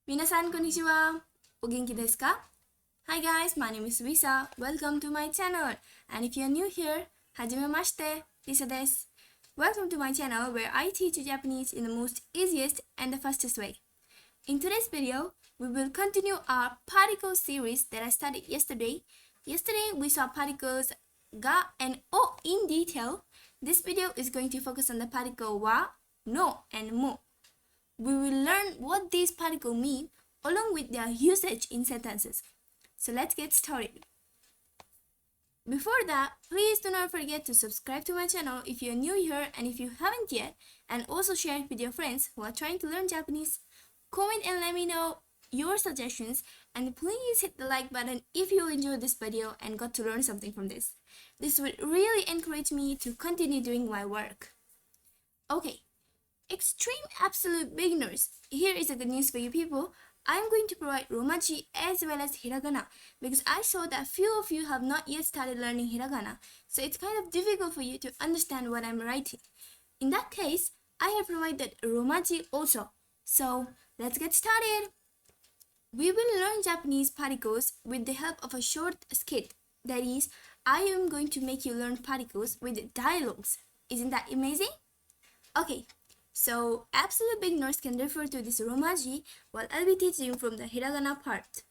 皆さんこんにちは。お元気ですか? Hi guys, my name is Lisa. Welcome to my channel. And if you're new here, はじめまして、Lisa です。Welcome to my channel where I teach Japanese in the most easiest and the fastest way. In today's video, we will continue our particle series that I studied yesterday. Yesterday, we saw particles ga and o in detail. This video is going to focus on the particle wa, no, and mo. We will learn what these particles mean along with their usage in sentences. So let's get started. Before that, please do not forget to subscribe to my channel if you're new here and if you haven't yet, and also share it with your friends who are trying to learn Japanese. Comment and let me know your suggestions, and please hit the like button if you enjoyed this video and got to learn something from this. This would really encourage me to continue doing my work. Okay. Extreme absolute beginners. Here is the good news for you people. I'm going to provide Romaji as well as Hiragana because I saw that few of you have not yet started learning Hiragana, so it's kind of difficult for you to understand what I'm writing. In that case, I have provided Romaji also. So let's get started. We will learn Japanese particles with the help of a short skit. That is, I am going to make you learn particles with dialogues. Isn't that amazing? Okay. So, absolute beginners can refer to this Romaji while I'll be teaching from the Hiragana part.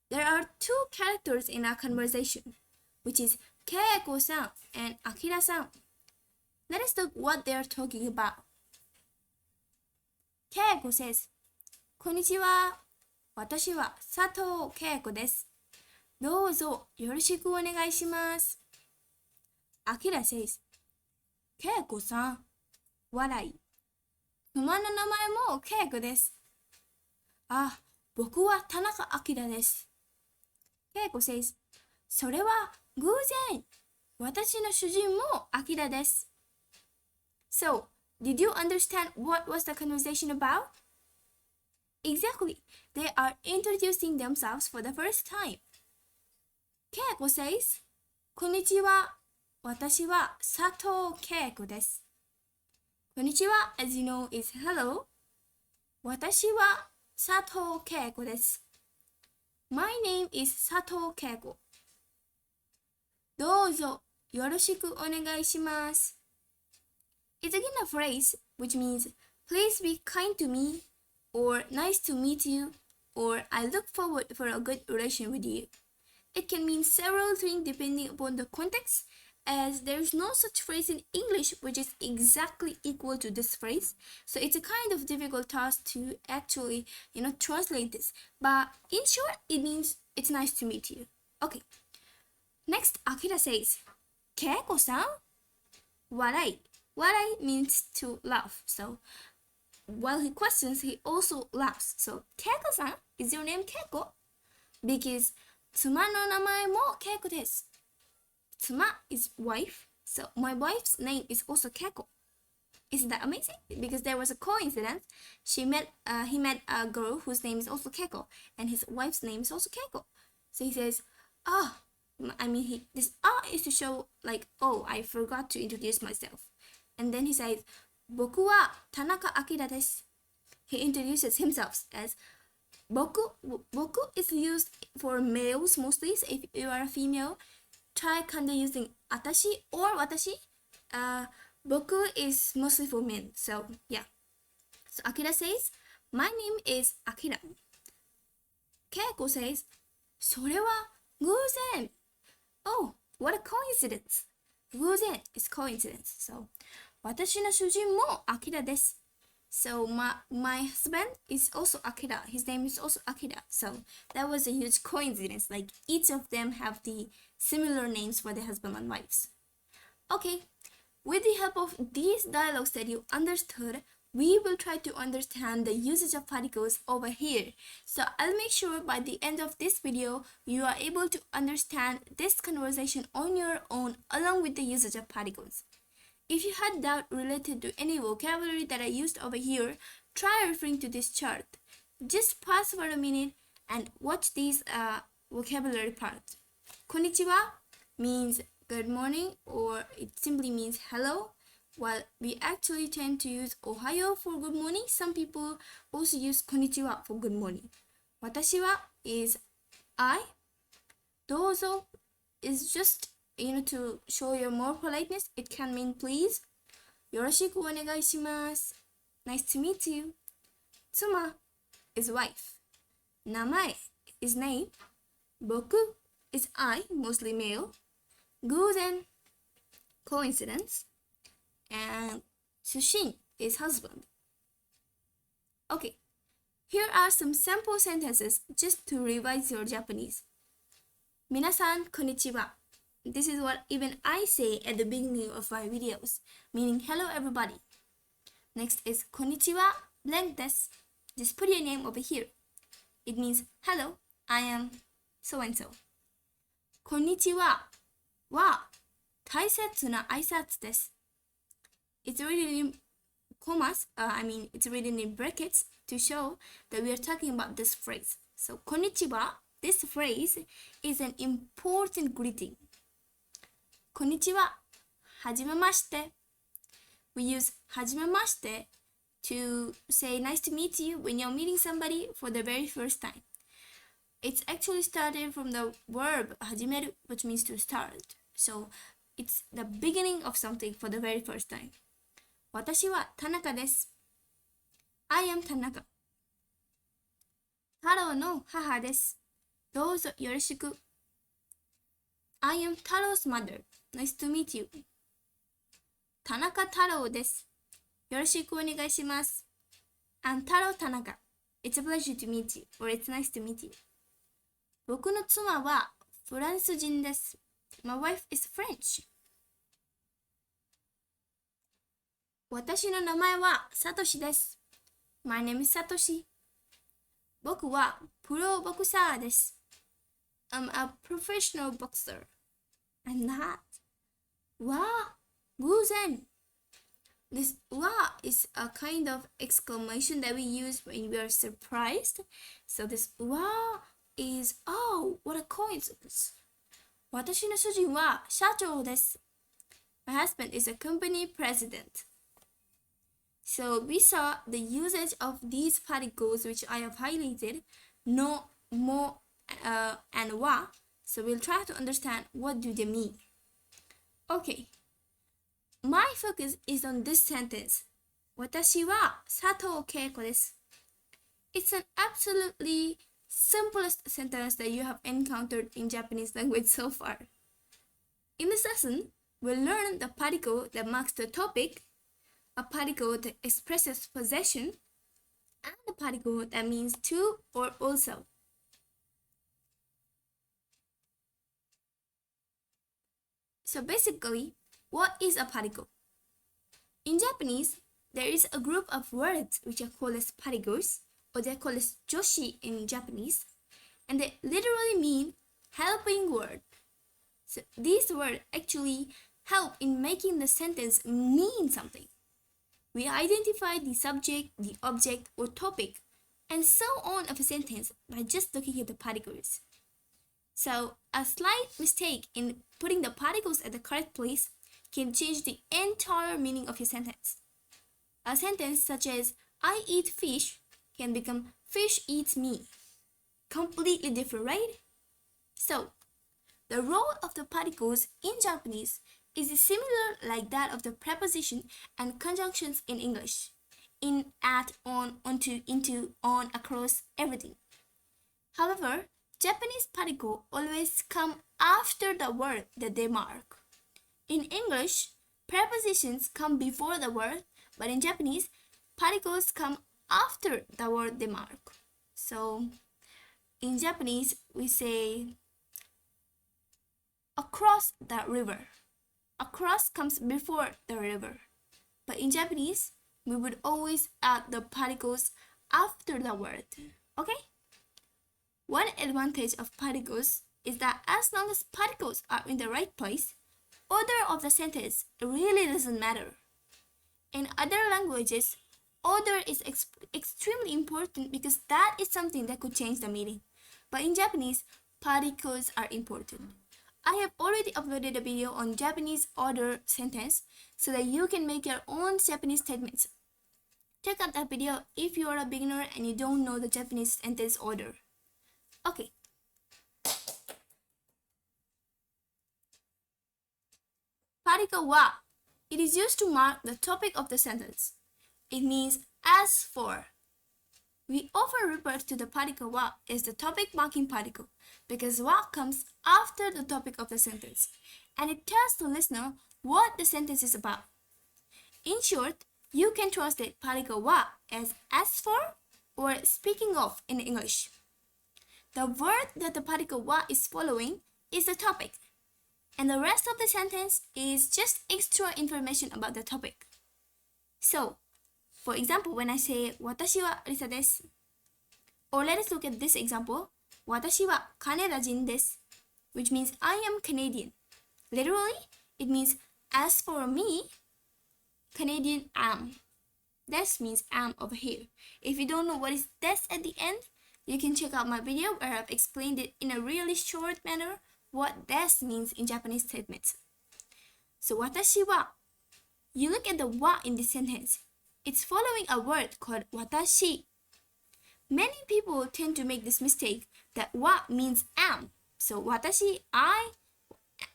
There are two characters in our conversation, which is Keiko-san and Akira-san. Let us look what they are talking about. Keiko says, こんにちは。私は佐藤恵子です。どうぞよろしくお願いします。Akira says, 恵子さん。笑い。馬の名前もケイコです。あ、僕は田中明です。ケイコ says, それは偶然。私の主人も明です。So, did you understand what was the conversation about? Exactly. They are introducing themselves for the first time. ケイコ says, こんにちは。私は佐藤恵子です。Konnichiwa, as you know, is hello. 私は佐藤恵子です。My name is 佐藤恵子。どうぞよろしくお願いします。It's again a phrase which means please be kind to me, or nice to meet you, or I look forward for a good relation with you. It can mean several things depending upon the context, as there is no such phrase in English which is exactly equal to this phrase, so it's a kind of difficult task to actually, translate this. But in short, it means it's nice to meet you. Okay. Next, Akira says, Keiko-san? Warai. Warai means to laugh. So while he questions, he also laughs. So Keiko-san, is your name Keiko? Because 妻の名前も Keiko です。Tsuma is wife, so my wife's name is also Keiko. Isn't that amazing? Because there was a coincidence. He met a girl whose name is also Keiko, and his wife's name is also Keiko. So he says, this is to show like, oh, I forgot to introduce myself. And then he says, 僕は田中明です. He introduces himself as 僕 is used for males mostly, so if you are a female, try kind of using 私 or 私. 僕 is mostly for men, so yeah. So Akira says, my name is Akira. Keiko says, それは偶然. Oh, what a coincidence. 偶然 is coincidence. So 私の主人も Akira です. So my husband is also Akira. His name is also Akira. So that was a huge coincidence. Like each of them have the similar names for their husband and wives. Okay, with the help of these dialogues that you understood, we will try to understand the usage of particles over here. So I'll make sure by the end of this video, you are able to understand this conversation on your own along with the usage of particles. If you had doubt related to any vocabulary that I used over here, try referring to this chart. Just pause for a minute and watch these vocabulary parts. Konnichiwa means good morning, or it simply means hello. while we actually tend to use Ohayo for good morning, some people also use Konnichiwa for good morning. Watashiwa is I. Dozo is just, to show your more politeness. It can mean please. Yoroshiku onegai shimasu. Nice to meet you. Tsuma is wife. Namae is name. Boku is I, mostly male. Guzen, coincidence. And sushin is husband. Okay, here are some sample sentences just to revise your Japanese. Minasan konnichiwa. This is what even I say at the beginning of my videos, meaning hello everybody. Next is konnichiwa blank desu. Just put your name over here. It means hello, I am so and so. Konnichiwa wa taisetsu na aisatsu desu. It's written in commas, it's written in brackets to show that we are talking about this phrase. So konnichiwa, this phrase is an important greeting. Konnichiwa, hajimemashite. We use hajimemashite to say nice to meet you when you're meeting somebody for the very first time. It's actually started from the verb hajimeru, which means to start. So it's the beginning of something for the very first time. Watashi wa Tanaka desu. I am Tanaka. Taro no haha desu. Douzo yoroshiku. I am Taro's mother. Nice to meet you. Tanaka Taro desu. Yoroshiku onegai shimasu. I'm Taro Tanaka. It's a pleasure to meet you, or it's nice to meet you. Boku no tsuma wa Furansu jin desu. My wife is French. Watashi no namae wa Satoshi desu. My name is Satoshi. Boku wa pro boxer desu. I'm a professional boxer. I'm not. Wa guzen. This wa is a kind of exclamation that we use when we are surprised. So this wa is, oh, what a coincidence. Watashi no sujin wa shachou desu. My husband is a company president. So we saw the usage of these particles which I have highlighted, no, mo, and wa. So we'll try to understand what do they mean. Okay. My focus is on this sentence. Watashi wa Sato Keiko desu. It's an absolutely simplest sentence that you have encountered in Japanese language so far. In this lesson, we'll learn the particle that marks the topic, a particle that expresses possession, and a particle that means to or also. So basically, what is a particle? In Japanese, there is a group of words which are called as particles, or they are called as joshi in Japanese, and they literally mean helping word. So these words actually help in making the sentence mean something. We identify the subject, the object, or topic, and so on of a sentence by just looking at the particles. So a slight mistake in putting the particles at the correct place can change the entire meaning of your sentence. A sentence such as I eat fish can become fish eats me. Completely different, right? So the role of the particles in Japanese is similar like that of the preposition and conjunctions in English. In, at, on, onto, into, on, across, everything. However, Japanese particle always come after the word that they mark. In English, prepositions come before the word, but in Japanese, particles come after the word they mark. So, in Japanese, we say across the river. Across comes before the river. But in Japanese, we would always add the particles after the word. Okay? One advantage of particles is that as long as particles are in the right place, order of the sentence really doesn't matter. In other languages, order is extremely important because that is something that could change the meaning. But in Japanese, particles are important. I have already uploaded a video on Japanese order sentence so that you can make your own Japanese statements. Check out that video if you are a beginner and you don't know the Japanese sentence order. Okay. Particle wa. It is used to mark the topic of the sentence. It means as for. We often refer to the particle wa as the topic marking particle because wa comes after the topic of the sentence and it tells the listener what the sentence is about. In short, you can translate particle wa as for or speaking of in English. The word that the particle wa is following is the topic, and the rest of the sentence is just extra information about the topic. So, for example, when I say Watashiwa Risa desu, or let us look at this example, Watashiwa Kaneda jin desu, which means I am Canadian. Literally, it means as for me, Canadian am. Desu means am over here. If you don't know what is desu at the end, you can check out my video where I've explained it in a really short manner what desu means in Japanese statements. So watashi wa, you look at the wa in this sentence. It's following a word called watashi. Many people tend to make this mistake that wa means am. So watashi, I,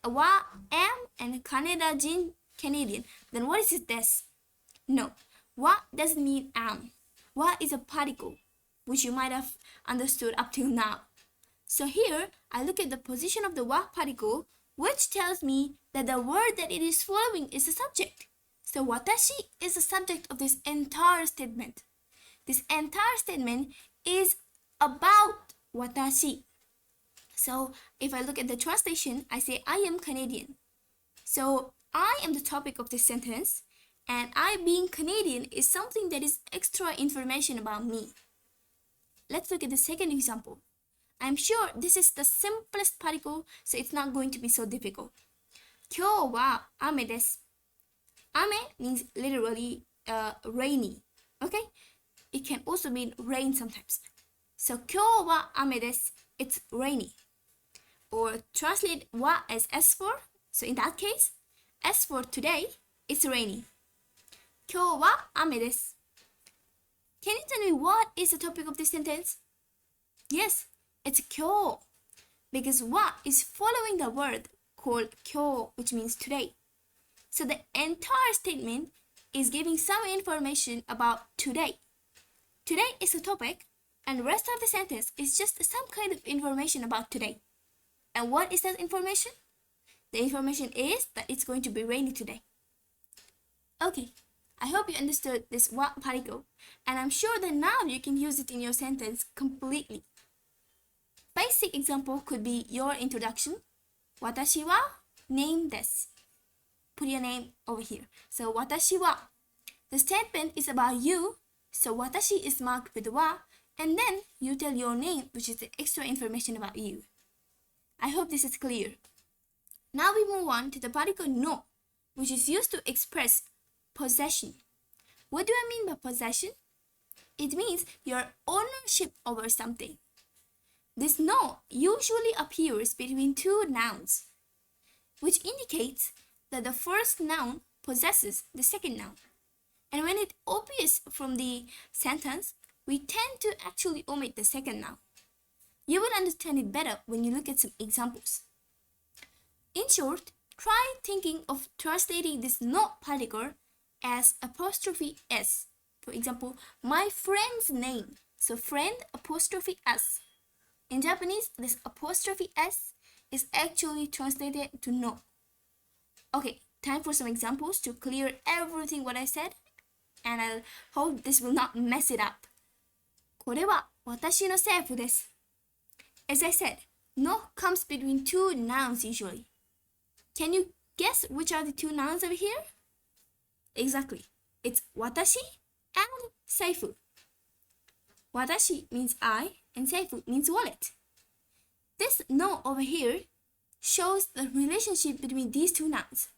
wa, am, and Kaneda jin, Canadian. Then what is it desu? No, wa doesn't mean am. Wa is a particle, which you might have understood up till now. So here, I look at the position of the wa particle, which tells me that the word that it is following is the subject. So watashi is the subject of this entire statement. This entire statement is about watashi. So if I look at the translation, I say I am Canadian. So I am the topic of this sentence, and I being Canadian is something that is extra information about me. Let's look at the second example. I'm sure this is the simplest particle, so it's not going to be so difficult. 今日は雨です. Ame means literally rainy. Okay? It can also mean rain sometimes. So 今日は雨です. It's rainy. Or translate wa as for. So in that case, as for today, it's rainy. 今日は雨です. Can you tell me what is the topic of this sentence? Yes, it's 今日. Because wa is following the word called 今日, which means today. So the entire statement is giving some information about today. Today is the topic, and the rest of the sentence is just some kind of information about today. And what is that information? The information is that it's going to be rainy today. Okay, I hope you understood this wa particle, and I'm sure that now you can use it in your sentence completely. Basic example could be your introduction. Watashi wa name desu. Put your name over here. So watashi wa. The statement is about you, so watashi is marked with wa, and then you tell your name, which is the extra information about you. I hope this is clear. Now we move on to the particle no, which is used to express possession. What do I mean by possession? It means your ownership over something. This no usually appears between two nouns, which indicates that the first noun possesses the second noun. And when it appears from the sentence, we tend to actually omit the second noun. You will understand it better when you look at some examples. In short, try thinking of translating this no particle as apostrophe s. For example, my friend's name. So friend apostrophe s. In Japanese, this apostrophe s is actually translated to no. Okay, time for some examples to clear everything what I said, and I hope this will not mess it up. これは私の制服です. As I said, no comes between two nouns usually. Can you guess which are the two nouns over here? Exactly. It's watashi and seifu. Watashi means I and seifu means wallet. This no over here shows the relationship between these two nouns.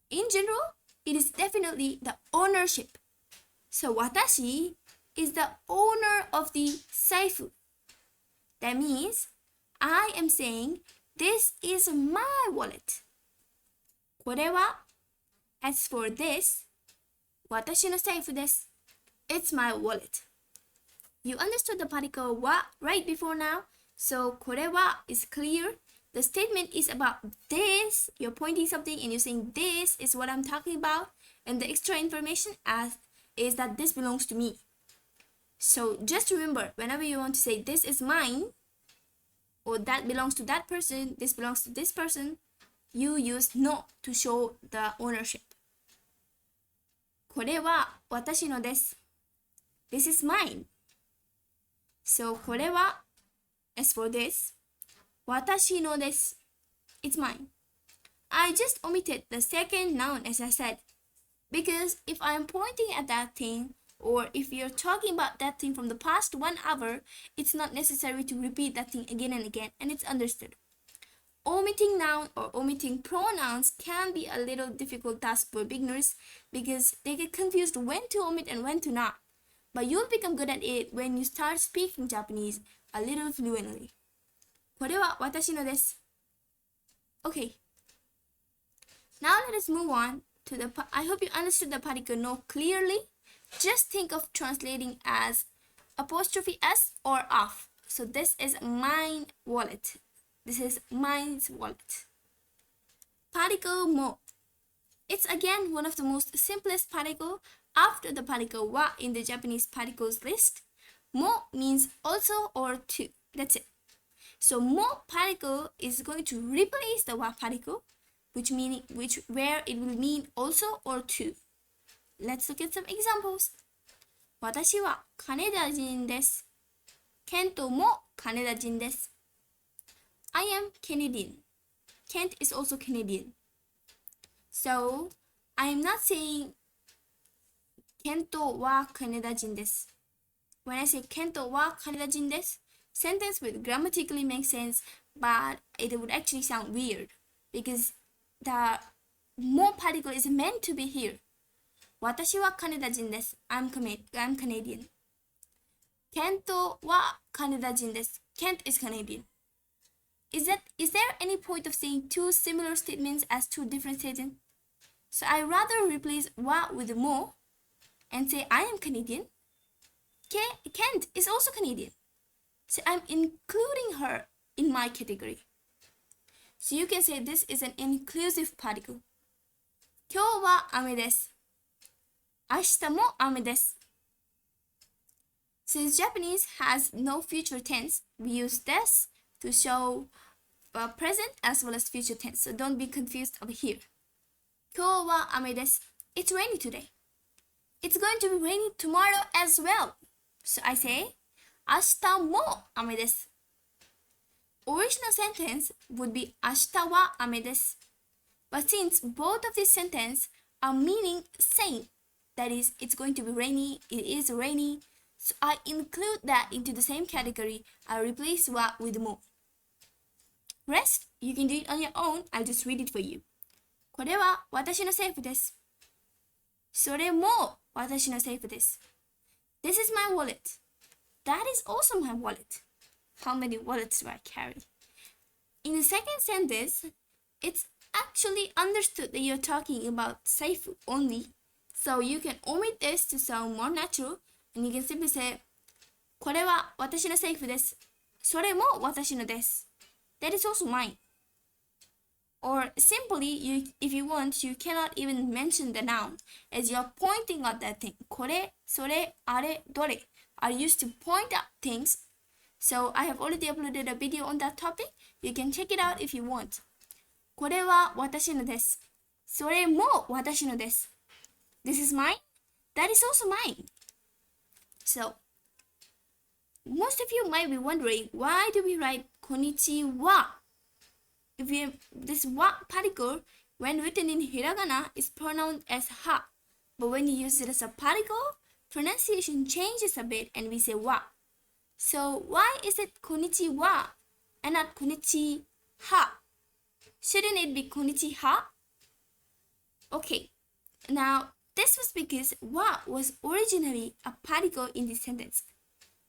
In general, it is definitely the ownership. So watashi is the owner of the seifu. That means I am saying this is my wallet. これは as for this 私の財布です。It's my wallet. You understood the particle wa right before now? So これは is clear. The statement is about this. You're pointing something and you're saying this is what I'm talking about. And the extra information is that this belongs to me. So just remember, whenever you want to say this is mine, or that belongs to that person, this belongs to this person, you use no to show the ownership. これは私のです。This is mine. So これは as for this, 私のです。It's mine. I just omitted the second noun as I said, because if I'm pointing at that thing, or if you're talking about that thing from the past 1 hour, it's not necessary to repeat that thing again and again, and it's understood. Omitting noun or omitting pronouns can be a little difficult task for beginners because they get confused when to omit and when to not. But you'll become good at it when you start speaking Japanese a little fluently. これは私のです。Okay. Now let us move on to the I hope you understood the particle no clearly. Just think of translating as apostrophe s or of. So this is mine wallet. This is mine's wallet. Particle mo. It's again one of the most simplest particle after the particle wa in the Japanese particles list. Mo means also or to. That's it. So mo particle is going to replace the wa particle, where it will mean also or to. Let's look at some examples. 私は金田人です。ケントも金田人です。I am Canadian. Kent is also Canadian. So, I am not saying ケントは金田人です。When I say ケントは金田人です, sentence would grammatically make sense, but it would actually sound weird because the more particle is meant to be here. 私は金田人です。I'm Canadian. ケントは金田人です。Kent is Canadian. Is there any point of saying two similar statements as two different statements? So I rather replace wa with mo and say I am Canadian. Kent is also Canadian. So I'm including her in my category. So you can say this is an inclusive particle. 今日は雨です。明日も雨です。Since Japanese has no future tense, we use this to show present as well as future tense. So don't be confused over here. 今日は雨です。It's rainy today. It's going to be rainy tomorrow as well. So I say 明日も雨です。Original sentence would be 明日は雨です。But since both of these sentences are meaning same, that is, it's going to be rainy, it is rainy, so I include that into the same category. I replace wa with mo. Rest, you can do it on your own. I'll just read it for you. これは私の財布です。それも私の財布です。This is my wallet. That is also my wallet. How many wallets do I carry? In the second sentence, it's actually understood that you're talking about 財布 only. So you can omit this to sound more natural, and you can simply say これは私の財布です。それも私のです。That is also mine. Or simply, if you want, you cannot even mention the noun as you're pointing at that thing. これ、それ、あれ、どれ are used to point at things. So I have already uploaded a video on that topic. You can check it out if you want. これは私のです。それも私のです。This is mine. That is also mine. So, most of you might be wondering, why do we write Konichiwa? This wa particle, when written in hiragana, is pronounced as ha. But when you use it as a particle, pronunciation changes a bit and we say wa. So why is it Konichiwa and not Konichiha? Shouldn't it be Konichiha? Okay, now this was because wa was originally a particle in this sentence.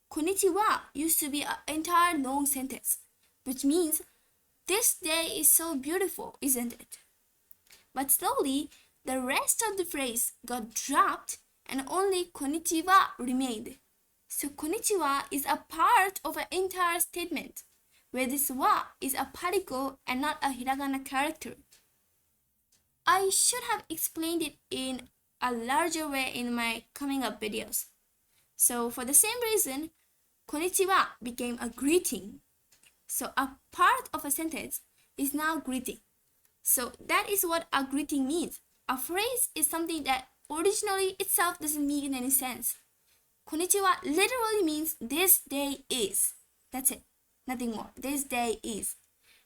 Konnichiwa used to be an entire long sentence, which means This day is so beautiful, isn't it? But slowly, the rest of the phrase got dropped and only Konichiwa remained. So Konichiwa is a part of an entire statement, where this wa is a particle and not a hiragana character. I should have explained it in a larger way in my coming up videos. So for the same reason, Konnichiwa became a greeting. So a part of a sentence is now greeting. So that is what a greeting means. A phrase is something that originally itself doesn't mean any sense. Konnichiwa literally means this day is. That's it. Nothing more. This day is.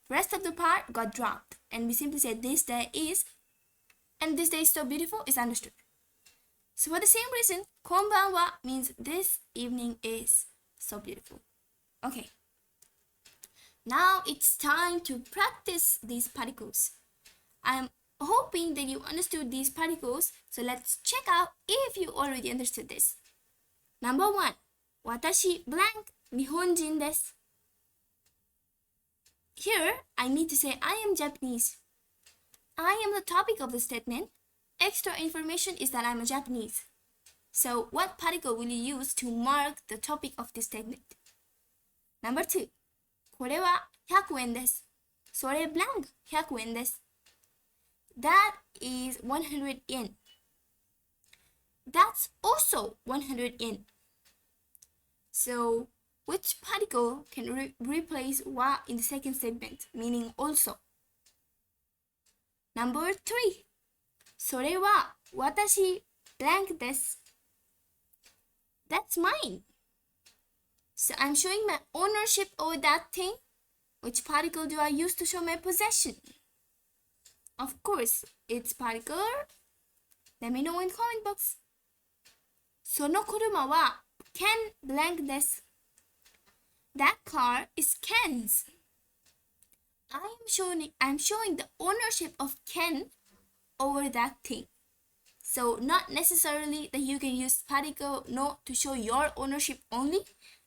Rest of the part got dropped and we simply said this day is, and this day is so beautiful is understood. So for the same reason, konbanwa means this evening is so beautiful. Okay. Now it's time to practice these particles. I'm hoping that you understood these particles, so let's check out if you already understood this. Number 1. Watashi blank Nihonjin desu. Here, I need to say I am Japanese. I am the topic of the statement. Extra information is that I'm a Japanese. So, what particle will you use to mark the topic of this statement? Number 2. これは100円です。それ blank 100円です。That is 100 yen. That's also 100 yen. So, which particle can replace wa in the second statement, meaning also? Number 3. それは私 blank です。That's mine. So I'm showing my ownership over that thing. Which particle do I use to show my possession? Of course, it's particle. Let me know in the comment box. その車は Ken blank です。That car is Ken's. I'm showing the ownership of Ken over that thing. So not necessarily that you can use particle no to show your ownership only.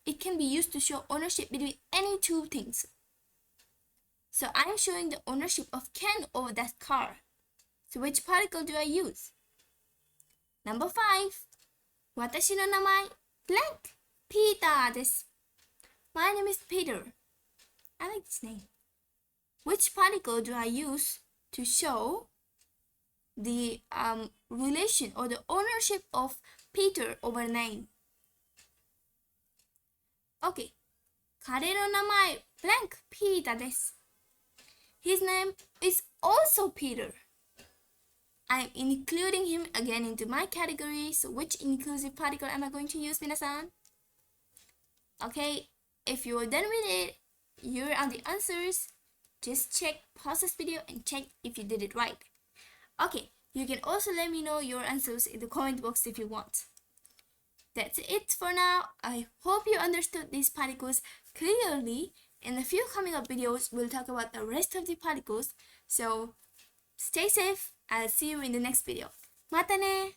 It can be used to show ownership between any two things. So I'm showing the ownership of Ken over that car. So which particle do I use? Number 5. 私の名前 blank Peter です。My name is Peter. I like this name. Which particle do I use to show the relation or the ownership of Peter over name? Okay. 彼の名前 blank Peter です。His name is also Peter. I'm including him again into my category. So which inclusive particle am I going to use, minasan? Okay, if you're done with it, here are the answers. Just pause this video and check if you did it right. Okay, you can also let me know your answers in the comment box if you want. That's it for now. I hope you understood these particles clearly. In a few coming up videos, we'll talk about the rest of the particles. So stay safe. I'll see you in the next video. Mata ne!